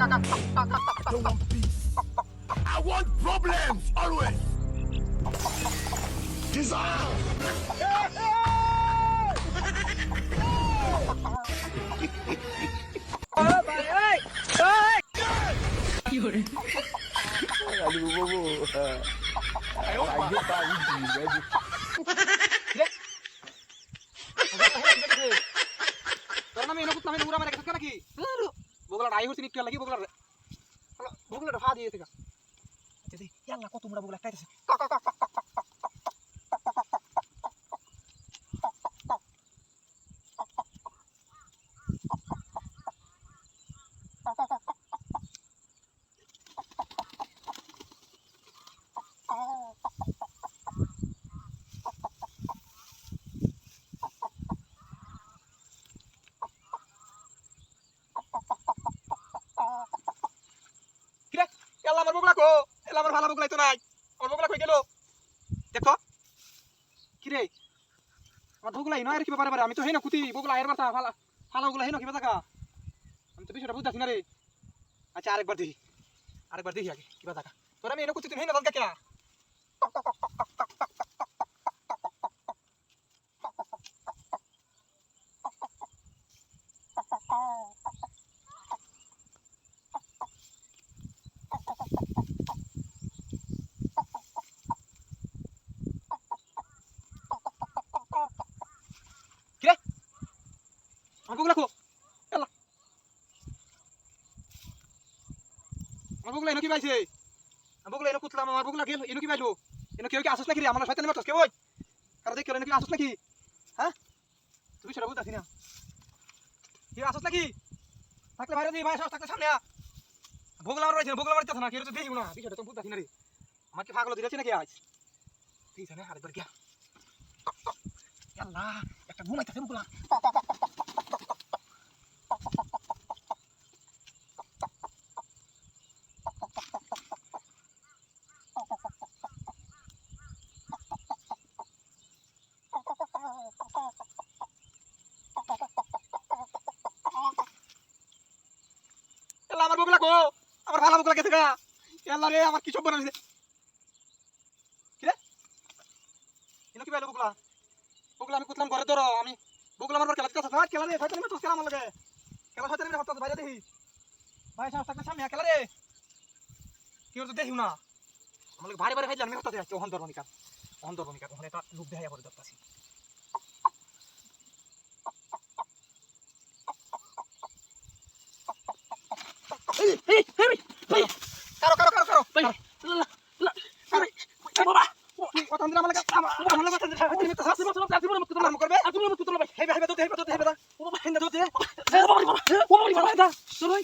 don't want peace. I want problems always. Dissolve. Aduh, bobo. Lanjut Pak Widi. তোর নামে এনে কুতলামে উড়া মারা গেছে নাকি বগলাটা আই হচ্ছে নিকল লাগি বগলাটা ফা দিয়ে থেকে আচ্ছা ইয়াল্লা কত মুড়া বগলা খাইতেছে এলা আমার বগলা কো এলা আমার ভালো বগলাই তো নাই আমার বগলা কই গেল দেখো কি রে আমার বগলাই নয় আর কি ব্যাপারে আমি তো হেনা কুতি বগলা এর বাতা ভালো ভালো বগলা হেনা কি বাতা আমি তো বিষয়টা বুঝতাছি না রে আচ্ছা আরেকবার দেখি আগে কি বাতা তোরা আমি এনে কুতি তুমি হেনা দলকা কে আমার বগলা কো এলা আমার বগলা এনে কি পাইছে আমার বগলা এনে কুতলাম আমার বগলা গেল এনে কি পাইলো এনে কেউ কি আসছ নাকি রে আমার শয়তানি মারছস কে ওই কারো দেখ এনে কি আসছ নাকি হ্যাঁ তুই সেটা বুঝতাছিস না কি আসছ নাকি থাকলে বাইরে দি ভাই সব থাকলে সামনে বগলা আমার রইছে বগলা মারতেছ না কেউ তো দেখিও না বিষয়টা তো বুঝতাছিস না রে আমার কি পাগল দিরাছে নাকি আজ তুই জানে আরেকবার গিয়া আল্লাহ একটা ঘুমাইতেছে বগলা আমার বগলা কো আমার ভালো বগলা গেছে গা আল্লাহ রে আমার কি সব বানাইছে কি রে এনো কি বাইলো বগলা বগলা আমি কুতলাম ঘরে ধরো আমি বগলা আমার খেলা কাছে ভাই খেলা রে ভাই তুমি তো খেলা আমার লাগে খেলা সাথে আমি হত্যা ভাই দেখি ভাই সাহস থাকতে সামনে খেলা রে কি হতো দেখিও না আমার ভারী ভারী খাইলে আমি হত্যা যাচ্ছি অহন ধর্মনিকা ওখানে একটা লোক দেখাইয়া পড়ে যাচ্ছি কারো বাবা কথা আমরা আমাকে আমরা কথা তুমি তো সাথে মত তুমি মত করবে তুমি মত করবে হেবে হেবে তো হেবে তো হেবে তো বাবা হিন্দা তো হেবে বাবা বাবা তোর ভাই